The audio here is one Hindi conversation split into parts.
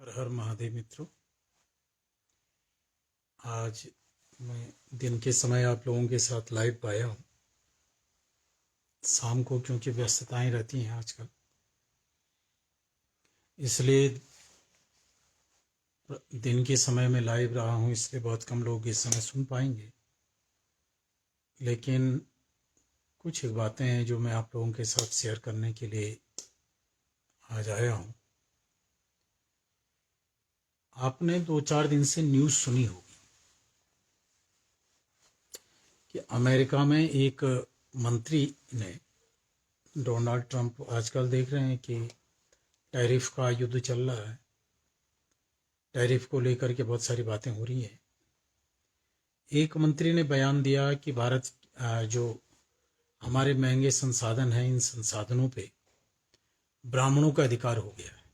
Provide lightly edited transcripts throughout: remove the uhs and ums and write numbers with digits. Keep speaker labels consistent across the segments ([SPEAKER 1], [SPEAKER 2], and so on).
[SPEAKER 1] हर हर महादेव मित्रों। आज मैं दिन के समय आप लोगों के साथ लाइव आया हूँ। शाम को क्योंकि व्यस्तताएं रहती हैं आजकल, इसलिए दिन के समय में लाइव रहा हूँ, इसलिए बहुत कम लोग इस समय सुन पाएंगे। लेकिन कुछ एक बातें हैं जो मैं आप लोगों के साथ शेयर करने के लिए आज आया हूँ। आपने 2-4 दिन से न्यूज़ सुनी होगी कि अमेरिका में एक मंत्री ने, डोनाल्ड ट्रंप, आजकल देख रहे हैं कि टैरिफ का युद्ध चल रहा है, टैरिफ को लेकर के बहुत सारी बातें हो रही हैं। एक मंत्री ने बयान दिया कि भारत जो हमारे महंगे संसाधन हैं, इन संसाधनों पे ब्राह्मणों का अधिकार हो गया है।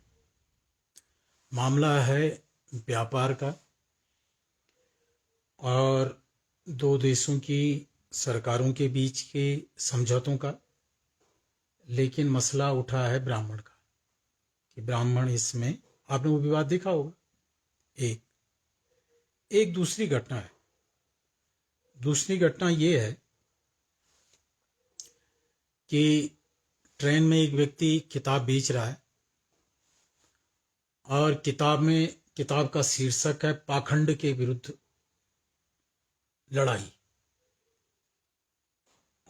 [SPEAKER 1] मामला है व्यापार का और दो देशों की सरकारों के बीच के समझौतों का, लेकिन मसला उठा है ब्राह्मण का कि ब्राह्मण इसमें, आपने वो विवाद देखा होगा। एक दूसरी घटना है। दूसरी घटना ये है कि ट्रेन में एक व्यक्ति किताब बेच रहा है और किताब का शीर्षक है पाखंड के विरुद्ध लड़ाई,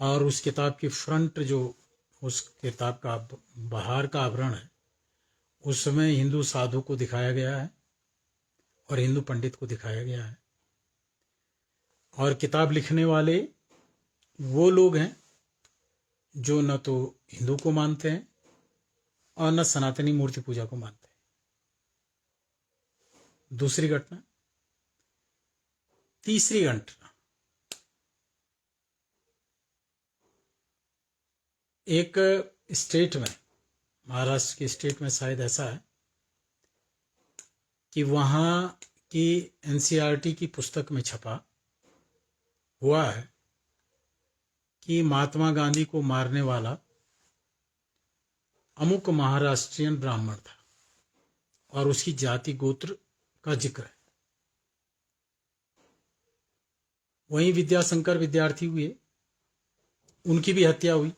[SPEAKER 1] और उस किताब की फ्रंट, जो उस किताब का बाहर का आवरण है, उसमें हिंदू साधु को दिखाया गया है और हिंदू पंडित को दिखाया गया है। और किताब लिखने वाले वो लोग हैं जो न तो हिंदू को मानते हैं और न सनातनी मूर्ति पूजा को मानते हैं। दूसरी घटना। तीसरी घटना, एक स्टेट में, महाराष्ट्र के स्टेट में शायद ऐसा है कि वहाँ की एनसीईआरटी की पुस्तक में छपा हुआ है कि महात्मा गांधी को मारने वाला अमुक महाराष्ट्रियन ब्राह्मण था और उसकी जाति गोत्र का जिक्र है। वहीं विद्याशंकर विद्यार्थी हुए, उनकी भी हत्या हुई।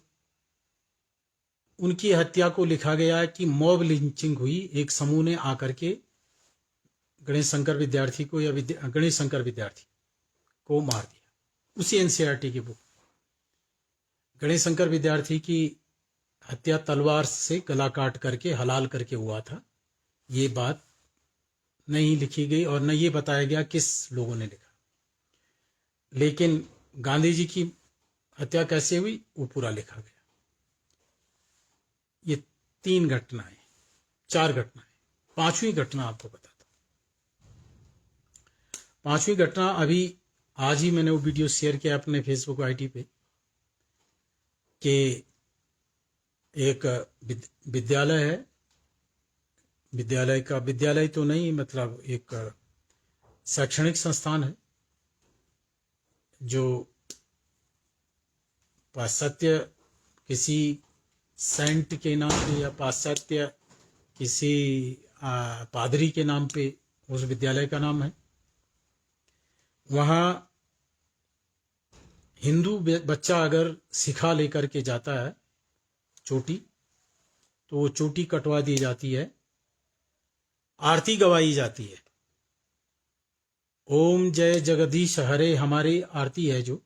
[SPEAKER 1] उनकी हत्या को लिखा गया है कि मॉब लिंचिंग हुई, एक समूह ने आकर के गणेश शंकर विद्यार्थी को या गणेश शंकर विद्यार्थी को मार दिया। उसी एनसीईआरटी की बुक, गणेश शंकर विद्यार्थी की हत्या तलवार से गला काट करके हलाल करके हुआ था। ये बात नहीं लिखी गई और न ये बताया गया किस लोगों ने लिखा, लेकिन गांधी जी की हत्या कैसे हुई वो पूरा लिखा गया। ये 3 घटनाएं, 4 घटनाएं। 5वीं घटना आपको बताता हूं। 5वीं घटना अभी आज ही मैंने वो वीडियो शेयर किया अपने फेसबुक आईडी पे कि एक विद्यालय है, विद्यालय तो नहीं, मतलब एक शैक्षणिक संस्थान है जो पाश्चात्य किसी सेंट के नाम पे या पाश्चात्य किसी पादरी के नाम पे उस विद्यालय का नाम है। वहाँ हिंदू बच्चा अगर सिखा लेकर के जाता है चोटी, तो वो चोटी कटवा दी जाती है, आरती गवाई जाती है। ओम जय जगदीश हरे हमारी आरती है जो,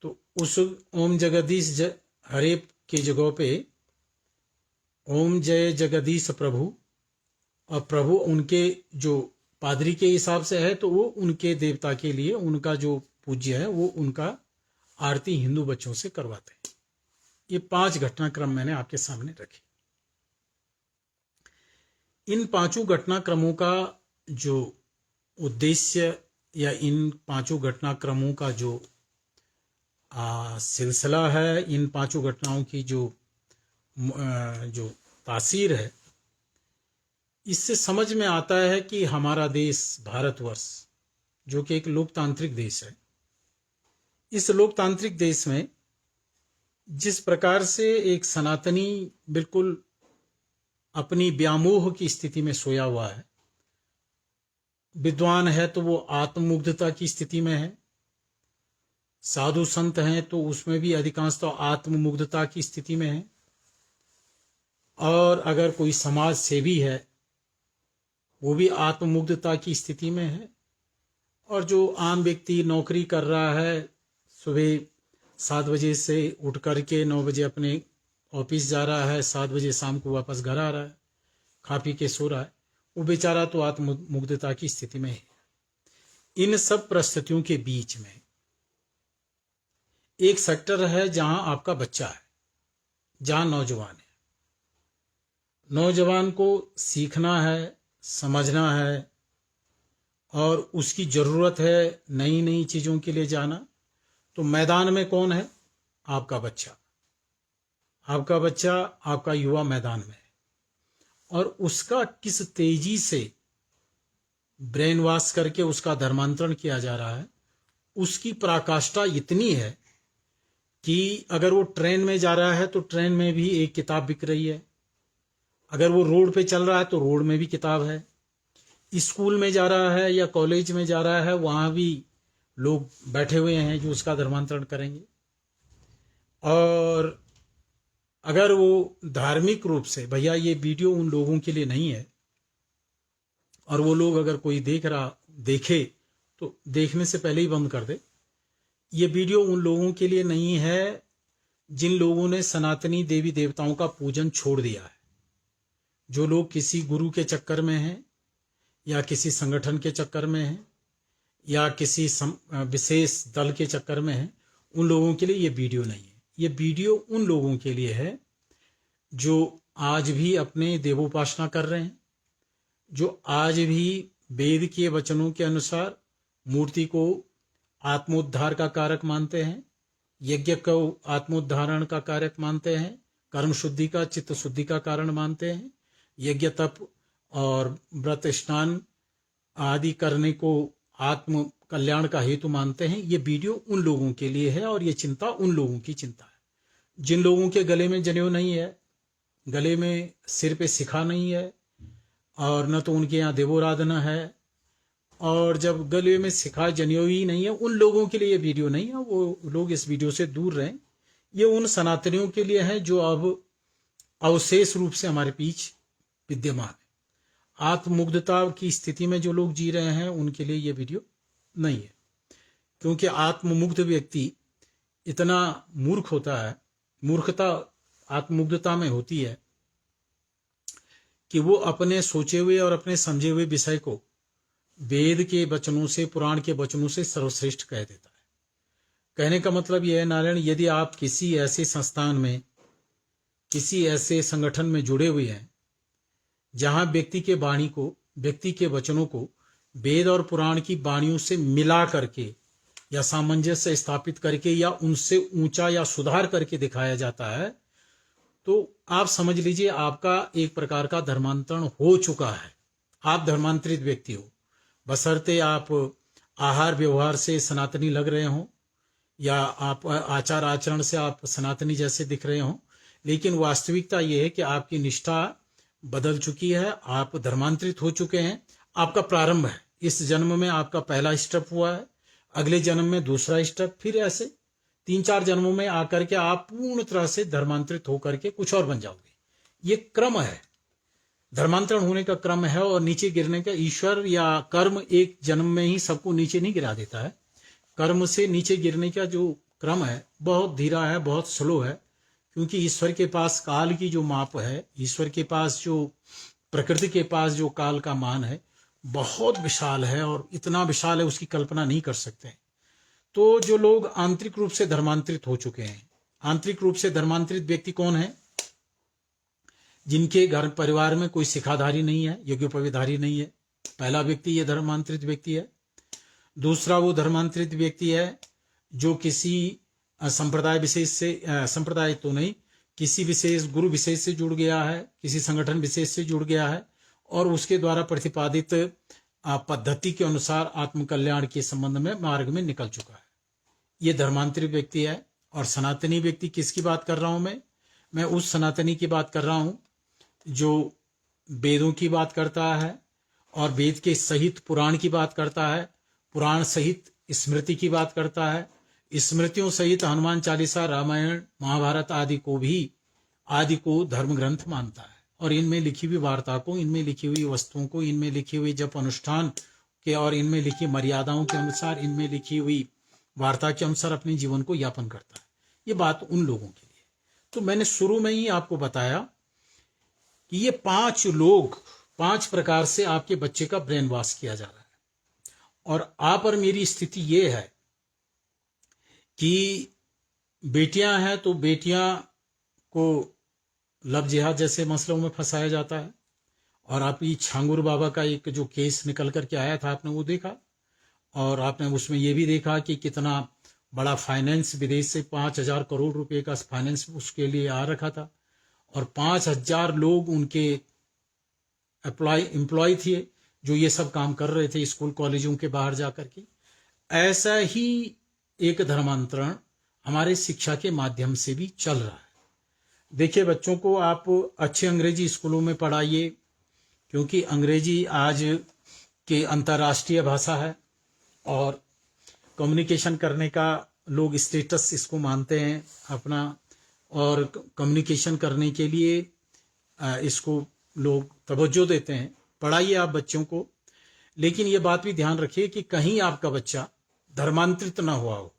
[SPEAKER 1] तो उस ओम जगदीश हरे की जगह पे ओम जय जगदीश प्रभु, और प्रभु उनके जो पादरी के हिसाब से है तो वो उनके देवता के लिए, उनका जो पूज्य है वो उनका आरती हिंदू बच्चों से करवाते हैं। ये 5 घटनाक्रम मैंने आपके सामने रखे। इन 5 घटनाक्रमों का जो उद्देश्य या इन 5 घटनाक्रमों का जो सिलसिला है, इन 5 घटनाओं की जो तासीर है, इससे समझ में आता है कि हमारा देश भारतवर्ष, जो कि एक लोकतांत्रिक देश है, इस लोकतांत्रिक देश में जिस प्रकार से एक सनातनी बिल्कुल अपनी व्यामोह की स्थिति में सोया हुआ है। विद्वान है तो वो आत्ममुग्धता की स्थिति में है, साधु संत हैं तो उसमें भी अधिकांश तो आत्ममुग्धता की स्थिति में है, और अगर कोई समाज सेवी है वो भी आत्ममुग्धता की स्थिति में है। और जो आम व्यक्ति नौकरी कर रहा है, सुबह 7 बजे से उठ करके 9 बजे अपने ऑफिस जा रहा है, 7 बजे शाम को वापस घर आ रहा है, खा पी के सो रहा है, वो बेचारा तो आत्ममुग्धता की स्थिति में है। इन सब परिस्थितियों के बीच में एक सेक्टर है जहां आपका बच्चा है, जहां नौजवान है। नौजवान को सीखना है, समझना है, और उसकी जरूरत है नई नई चीजों के लिए जाना। तो मैदान में कौन है? आपका बच्चा। आपका बच्चा, आपका युवा मैदान में है, और उसका किस तेजी से ब्रेन वॉश करके उसका धर्मांतरण किया जा रहा है, उसकी पराकाष्ठा इतनी है कि अगर वो ट्रेन में जा रहा है तो ट्रेन में भी एक किताब बिक रही है, अगर वो रोड पे चल रहा है तो रोड में भी किताब है, स्कूल में जा रहा है या कॉलेज में जा रहा है वहां भी लोग बैठे हुए हैं जो उसका धर्मांतरण करेंगे। और अगर वो धार्मिक रूप से, भैया ये वीडियो उन लोगों के लिए नहीं है, और वो लोग अगर कोई देखे तो देखने से पहले ही बंद कर दे। ये वीडियो उन लोगों के लिए नहीं है जिन लोगों ने सनातनी देवी देवताओं का पूजन छोड़ दिया है, जो लोग किसी गुरु के चक्कर में हैं, या किसी संगठन के चक्कर में हैं, या किसी विशेष दल के चक्कर में हैं। उन लोगों के लिए ये वीडियो नहीं है। ये वीडियो उन लोगों के लिए है जो आज भी अपने देवोपासना कर रहे हैं, जो आज भी वेद के वचनों के अनुसार मूर्ति को आत्मोद्धार का कारक मानते हैं, यज्ञ को आत्मोद्धारण का कारक मानते हैं, कर्म शुद्धि का, चित्त शुद्धि का कारण मानते हैं, यज्ञ तप और व्रत स्नान आदि करने को आत्म कल्याण का हेतु मानते हैं। ये वीडियो उन लोगों के लिए है, और ये चिंता उन लोगों की चिंता है जिन लोगों के गले में जनेऊ नहीं है, गले में सिर पे शिखा नहीं है, और न तो उनके यहाँ देवोराधना है, और जब गले में शिखा जनेऊ ही नहीं है, उन लोगों के लिए ये वीडियो नहीं है। वो लोग इस वीडियो से दूर रहें। ये उन सनातनियों के लिए है जो अब अवशेष रूप से हमारे बीच विद्यमान है। आत्ममुग्धता की स्थिति में जो लोग जी रहे हैं उनके लिए ये वीडियो नहीं है, क्योंकि आत्ममुग्ध व्यक्ति इतना मूर्ख होता है, मूर्खता आत्ममुग्धता में होती है कि वो अपने सोचे हुए और अपने समझे हुए विषय को वेद के वचनों से, पुराण के वचनों से सर्वश्रेष्ठ कह देता है। कहने का मतलब यह है नारायण, यदि आप किसी ऐसे संस्थान में, किसी ऐसे संगठन में जुड़े हुए हैं जहां व्यक्ति के वाणी को, व्यक्ति के वचनों को वेद और पुराण की वाणियों से मिला करके या सामंजस्य स्थापित करके या उनसे ऊंचा या सुधार करके दिखाया जाता है, तो आप समझ लीजिए आपका एक प्रकार का धर्मांतरण हो चुका है। आप धर्मांतरित व्यक्ति हो, बशर्ते आप आहार व्यवहार से सनातनी लग रहे हो या आप आचार आचरण से आप सनातनी जैसे दिख रहे हो, लेकिन वास्तविकता यह है कि आपकी निष्ठा बदल चुकी है, आप धर्मांतरित हो चुके हैं। आपका प्रारंभ है, इस जन्म में आपका पहला स्टेप हुआ है, अगले जन्म में दूसरा स्टेप, फिर ऐसे 3-4 जन्मों में आकर के आप पूर्ण तरह से धर्मांतरित होकर के कुछ और बन जाओगे। ये क्रम है, धर्मांतरण होने का क्रम है। और नीचे गिरने का, ईश्वर या कर्म एक जन्म में ही सबको नीचे नहीं गिरा देता है। कर्म से नीचे गिरने का जो क्रम है बहुत धीरा है, बहुत स्लो है, क्योंकि ईश्वर के पास काल की जो माप है, ईश्वर के पास जो, प्रकृति के पास जो काल का मान है बहुत विशाल है, और इतना विशाल है उसकी कल्पना नहीं कर सकते। तो जो लोग आंतरिक रूप से धर्मांतरित हो चुके हैं, आंतरिक रूप से धर्मांतरित व्यक्ति कौन है? जिनके घर परिवार में कोई शिखाधारी नहीं है, यज्ञोपवीतधारी नहीं है, पहला व्यक्ति ये धर्मांतरित व्यक्ति है। दूसरा वो धर्मांतरित व्यक्ति है जो किसी संप्रदाय विशेष से, संप्रदाय तो नहीं, किसी विशेष गुरु विशेष से जुड़ गया है, किसी संगठन विशेष से जुड़ गया है, और उसके द्वारा प्रतिपादित पद्धति के अनुसार आत्मकल्याण के संबंध में मार्ग में निकल चुका है। ये धर्मांतरित व्यक्ति है। और सनातनी व्यक्ति किसकी बात कर रहा हूं मैं उस सनातनी की बात कर रहा हूं जो वेदों की बात करता है और वेद के सहित पुराण की बात करता है, पुराण सहित स्मृति की बात करता है, स्मृतियों सहित हनुमान चालीसा, रामायण, महाभारत आदि को धर्म ग्रंथ मानता है। और इनमें लिखी हुई वार्ता को, इनमें लिखी हुई वस्तुओं को, इनमें लिखी हुई जप अनुष्ठान के और इनमें लिखी मर्यादाओं के अनुसार, इनमें लिखी हुई वार्ता के अनुसार अपने जीवन को यापन करता है। ये बात उन लोगों के लिए। तो मैंने शुरू में ही आपको बताया कि ये 5 प्रकार से आपके बच्चे का ब्रेन वॉश किया जा रहा है। और आप और मेरी स्थिति ये है कि बेटियां हैं तो बेटियां को लव जिहाद जैसे मसलों में फंसाया जाता है। और आप ये छांगुर बाबा का एक जो केस निकल करके आया था, आपने वो देखा, और आपने उसमें ये भी देखा कि कितना बड़ा फाइनेंस विदेश से 5,000 करोड़ रुपए का फाइनेंस उसके लिए आ रखा था, और 5,000 लोग उनके एम्प्लॉय थे जो ये सब काम कर रहे थे स्कूल कॉलेजों के बाहर जाकर के। ऐसा ही एक धर्मांतरण हमारे शिक्षा के माध्यम से भी चल रहा है। देखिए, बच्चों को आप अच्छे अंग्रेजी स्कूलों में पढ़ाइए, क्योंकि अंग्रेजी आज के अंतर्राष्ट्रीय भाषा है और कम्युनिकेशन करने का लोग स्टेटस इसको मानते हैं अपना, और कम्युनिकेशन करने के लिए इसको लोग तवज्जो देते हैं। पढ़ाइए आप बच्चों को, लेकिन ये बात भी ध्यान रखिए कि कहीं आपका बच्चा धर्मांतरित ना हुआ हो।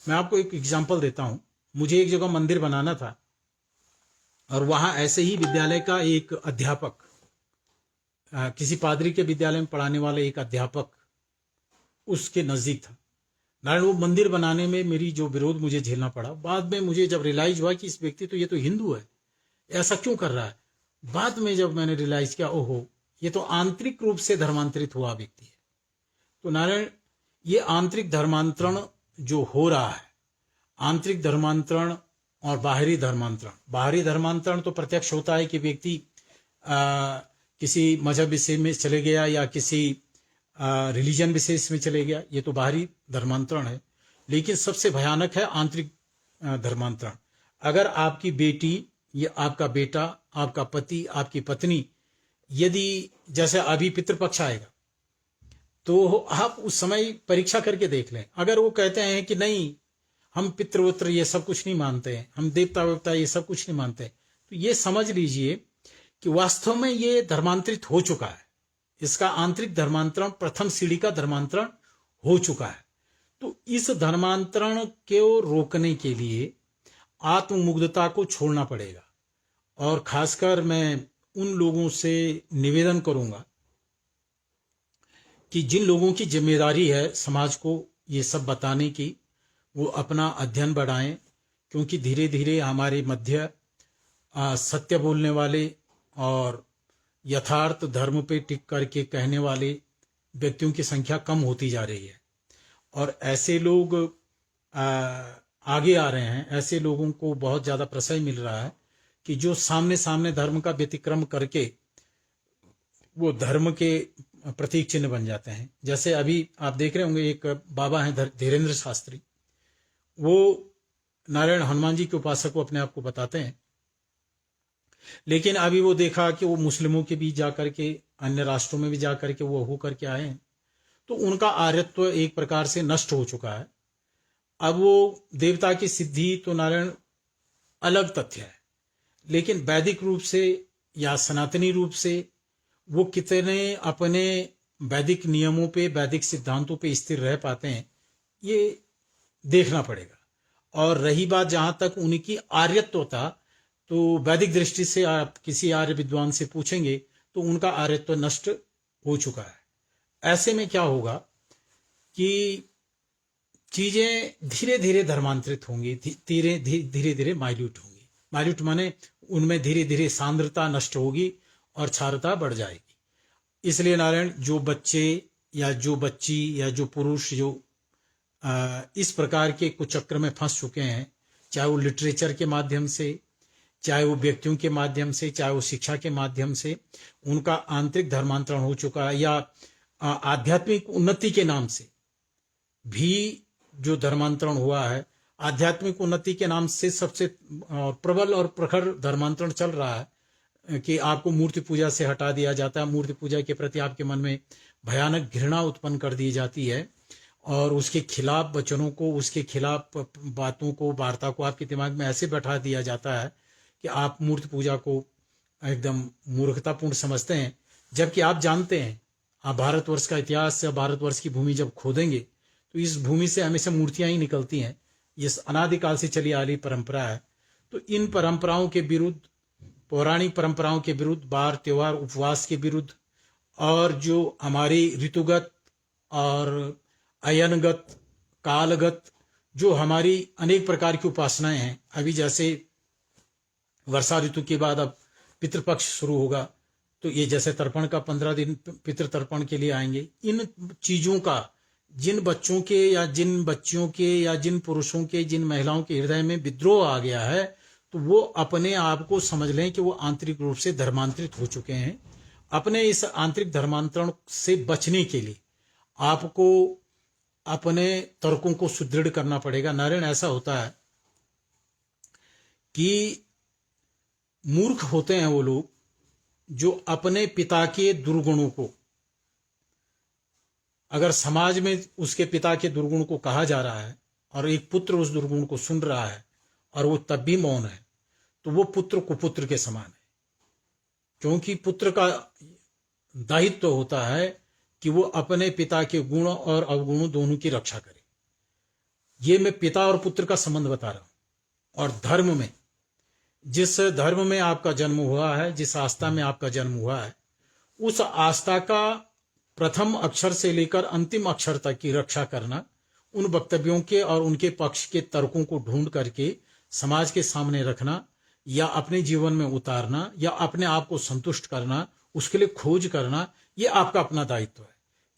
[SPEAKER 1] मैं आपको एक एग्जांपल देता हूं। मुझे एक जगह मंदिर बनाना था और वहां ऐसे ही विद्यालय का एक अध्यापक, किसी पादरी के विद्यालय में पढ़ाने वाले एक अध्यापक उसके नजदीक था। नारायण, वो मंदिर बनाने में मेरी जो विरोध मुझे झेलना पड़ा, बाद में मुझे जब रियलाइज हुआ कि इस व्यक्ति तो ये तो हिंदू है, ऐसा क्यों कर रहा है, बाद में जब मैंने रियलाइज किया, ओहो, ये तो आंतरिक रूप से धर्मांतरित हुआ व्यक्ति है। तो नारायण, ये आंतरिक धर्मांतरण जो हो रहा है, आंतरिक धर्मांतरण और बाहरी धर्मांतरण। बाहरी धर्मांतरण तो प्रत्यक्ष होता है कि व्यक्ति किसी मजहब विषय में चले गया या किसी रिलीजन विशेष में चले गया, ये तो बाहरी धर्मांतरण है। लेकिन सबसे भयानक है आंतरिक धर्मांतरण। अगर आपकी बेटी या आपका बेटा, आपका पति, आपकी पत्नी, यदि जैसे अभी पितृपक्ष आएगा तो आप उस समय परीक्षा करके देख लें। अगर वो कहते हैं कि नहीं, हम पितृवत्र ये सब कुछ नहीं मानते हैं, हम देवता वेवता ये सब कुछ नहीं मानते, तो ये समझ लीजिए कि वास्तव में ये धर्मांतरित हो चुका है। इसका आंतरिक धर्मांतरण, प्रथम सीढ़ी का धर्मांतरण हो चुका है। तो इस धर्मांतरण को रोकने के लिए आत्ममुग्धता को छोड़ना पड़ेगा। और खासकर मैं उन लोगों से निवेदन करूंगा कि जिन लोगों की जिम्मेदारी है समाज को ये सब बताने की, वो अपना अध्ययन बढ़ाएं, क्योंकि धीरे धीरे हमारे मध्य सत्य बोलने वाले और यथार्थ धर्म पे टिक करके कहने वाले व्यक्तियों की संख्या कम होती जा रही है। और ऐसे लोग आगे आ रहे हैं। ऐसे लोगों को बहुत ज़्यादा प्रश्रय मिल रहा है कि जो सामने सामने धर्म का व्यतिक्रम करके वो धर्म के प्रतीक चिन्ह बन जाते हैं। जैसे अभी आप देख रहे होंगे, एक बाबा हैं धीरेन्द्र शास्त्री, वो नारायण हनुमान जी के उपासक को अपने आप को बताते हैं, लेकिन अभी वो देखा कि वो मुस्लिमों के बीच जाकर के, अन्य राष्ट्रों में भी जाकर के वो होकर के आए हैं, तो उनका आर्यत्व एक प्रकार से नष्ट हो चुका है। अब वो देवता की सिद्धि तो नारायण अलग तथ्य है, लेकिन वैदिक रूप से या सनातनी रूप से वो कितने अपने वैदिक नियमों पे, वैदिक सिद्धांतों पे स्थिर रह पाते हैं, ये देखना पड़ेगा। और रही बात जहां तक उनकी आर्यत्वता, तो वैदिक दृष्टि से आप किसी आर्य विद्वान से पूछेंगे तो उनका आर्यत्व नष्ट हो चुका है। ऐसे में क्या होगा कि चीजें धीरे धीरे धर्मांतरित होंगी, धीरे धीरे माइल्यूट होंगी। माइल्यूट माने उनमें धीरे धीरे सांद्रता नष्ट होगी और क्षारता बढ़ जाएगी। इसलिए नारायण, जो बच्चे या जो बच्ची या जो पुरुष जो इस प्रकार के कुचक्र में फंस चुके हैं, चाहे वो लिटरेचर के माध्यम से, चाहे वो व्यक्तियों के माध्यम से, चाहे वो शिक्षा के माध्यम से, उनका आंतरिक धर्मांतरण हो चुका है, या आध्यात्मिक उन्नति के नाम से भी जो धर्मांतरण हुआ है, आध्यात्मिक उन्नति के नाम से सबसे प्रबल और प्रखर धर्मांतरण चल रहा है कि आपको मूर्ति पूजा से हटा दिया जाता है, मूर्ति पूजा के प्रति आपके मन में भयानक घृणा उत्पन्न कर दी जाती है और उसके खिलाफ वचनों को, उसके खिलाफ बातों को, वार्ता को आपके दिमाग में ऐसे बैठा दिया जाता है कि आप मूर्ति पूजा को एकदम मूर्खतापूर्ण समझते हैं। जबकि आप जानते हैं, आप भारतवर्ष का इतिहास या भारतवर्ष की भूमि जब खोदेंगे तो इस भूमि से हमेशा मूर्तियां ही निकलती हैं। ये अनादिकाल से चली आ रही परंपरा है। तो इन परंपराओं के विरुद्ध, पौराणिक परंपराओं के विरुद्ध, बार त्योहार उपवास के विरुद्ध, और जो हमारी ऋतुगत और अयनगत, कालगत जो हमारी अनेक प्रकार की उपासनाएं हैं, अभी जैसे वर्षा ऋतु के बाद अब पितृपक्ष शुरू होगा, तो ये जैसे तर्पण का 15 दिन पितृ तर्पण के लिए आएंगे। इन चीजों का जिन बच्चों के या जिन बच्चियों के या जिन पुरुषों के, जिन महिलाओं के हृदय में विद्रोह आ गया है, तो वो अपने आप को समझ लें कि वो आंतरिक रूप से धर्मांतरित हो चुके हैं। अपने इस आंतरिक धर्मांतरण से बचने के लिए आपको अपने तर्कों को सुदृढ़ करना पड़ेगा। नारायण, ऐसा होता है कि मूर्ख होते हैं वो लोग जो अपने पिता के दुर्गुणों को, अगर समाज में उसके पिता के दुर्गुण को कहा जा रहा है और एक पुत्र उस दुर्गुण को सुन रहा है और वो तब भी मौन है, तो वो पुत्र कुपुत्र के समान है। क्योंकि पुत्र का दायित्व होता है कि वो अपने पिता के गुण और अवगुणों दोनों की रक्षा करे। ये मैं पिता और पुत्र का संबंध बता रहा हूं। और धर्म में, जिस धर्म में आपका जन्म हुआ है, जिस आस्था में आपका जन्म हुआ है, उस आस्था का प्रथम अक्षर से लेकर अंतिम अक्षर तक की रक्षा करना, उन वक्तव्यों के और उनके पक्ष के तर्कों को ढूंढ करके समाज के सामने रखना या अपने जीवन में उतारना या अपने आप को संतुष्ट करना, उसके लिए खोज करना, ये आपका अपना दायित्व है।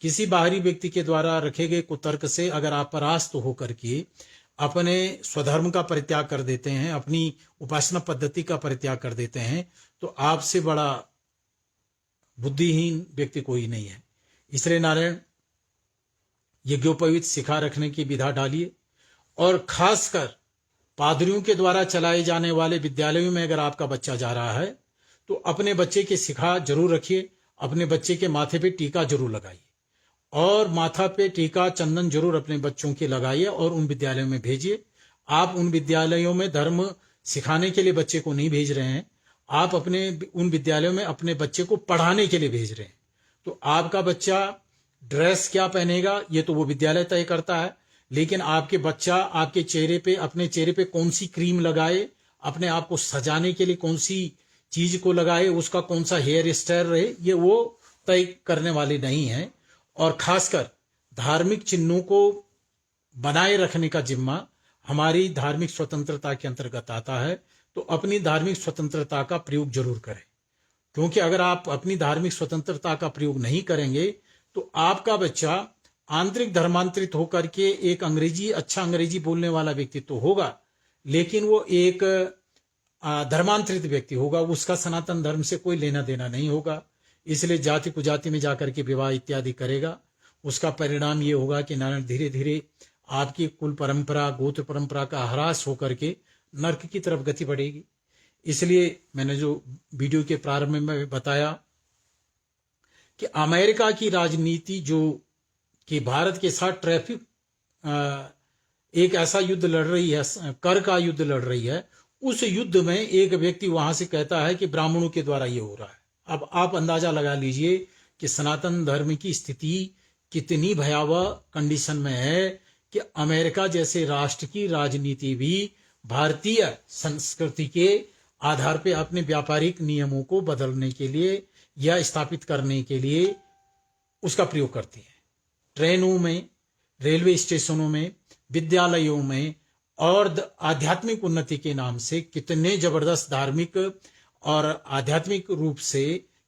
[SPEAKER 1] किसी बाहरी व्यक्ति के द्वारा रखे गए कुतर्क से अगर आप परास्त होकर के अपने स्वधर्म का परित्याग कर देते हैं, अपनी उपासना पद्धति का परित्याग कर देते हैं, तो आपसे बड़ा बुद्धिहीन व्यक्ति कोई नहीं है। इसलिए नारायण, यज्ञोपवीत शिखा रखने की विधा डालिए और खासकर पादरियों के द्वारा चलाए जाने वाले विद्यालयों में अगर आपका बच्चा जा रहा है तो अपने बच्चे की शिखा जरूर रखिए, अपने बच्चे के माथे पे टीका जरूर लगाइए और माथा पे टीका चंदन जरूर अपने बच्चों के लगाइए और उन विद्यालयों में भेजिए। आप उन विद्यालयों में धर्म सिखाने के लिए बच्चे को नहीं भेज रहे हैं, आप अपने उन विद्यालयों में अपने बच्चे को पढ़ाने के लिए भेज रहे हैं। तो आपका बच्चा ड्रेस क्या पहनेगा ये तो वो विद्यालय तय करता है, लेकिन आपके बच्चा आपके चेहरे पे, अपने चेहरे पे कौन सी क्रीम लगाए, अपने आप को सजाने के लिए कौन सी चीज को लगाए, उसका कौन सा हेयर स्टाइल रहे, ये वो तय करने वाले नहीं है। और खासकर धार्मिक चिन्हों को बनाए रखने का जिम्मा हमारी धार्मिक स्वतंत्रता के अंतर्गत आता है। तो अपनी धार्मिक स्वतंत्रता का प्रयोग जरूर करें, क्योंकि अगर आप अपनी धार्मिक स्वतंत्रता का प्रयोग नहीं करेंगे तो आपका बच्चा आंतरिक धर्मांतरित होकर के एक अच्छा अंग्रेजी बोलने वाला व्यक्ति तो होगा, लेकिन वो एक धर्मांतरित व्यक्ति होगा, उसका सनातन धर्म से कोई लेना देना नहीं होगा। इसलिए जाति कुजाति में जाकर के विवाह इत्यादि करेगा। उसका परिणाम ये होगा कि नारायण धीरे धीरे आपकी कुल परंपरा, गोत्र परंपरा का ह्रास होकर के नर्क की तरफ गति बढ़ेगी। इसलिए मैंने जो वीडियो के प्रारंभ में बताया कि अमेरिका की राजनीति जो कि भारत के साथ ट्रैफिक एक ऐसा युद्ध लड़ रही है, कर का युद्ध लड़ रही है, उस युद्ध में एक व्यक्ति वहां से कहता है कि ब्राह्मणों के द्वारा ये हो रहा है। अब आप अंदाजा लगा लीजिए कि सनातन धर्म की स्थिति कितनी भयावह कंडीशन में है कि अमेरिका जैसे राष्ट्र की राजनीति भी भारतीय संस्कृति के आधार पे अपने व्यापारिक नियमों को बदलने के लिए या स्थापित करने के लिए उसका प्रयोग करती है। ट्रेनों में, रेलवे स्टेशनों में, विद्यालयों में और आध्यात्मिक उन्नति के नाम से कितने जबरदस्त धार्मिक और आध्यात्मिक रूप से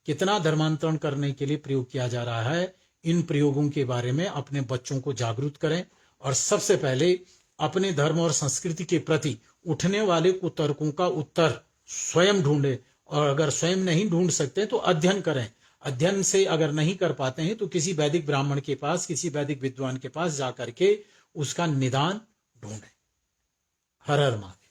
[SPEAKER 1] कितना धर्मांतरण करने के लिए प्रयोग किया जा रहा है। इन प्रयोगों के बारे में अपने बच्चों को जागरूक करें और सबसे पहले अपने धर्म और संस्कृति के प्रति उठने वाले कुतर्कों का उत्तर स्वयं ढूंढे, और अगर स्वयं नहीं ढूंढ सकते तो अध्ययन करें। अध्ययन से अगर नहीं कर पाते हैं तो किसी वैदिक ब्राह्मण के पास, किसी वैदिक विद्वान के पास जाकर के उसका निदान ढूंढें। हर हर महादेव।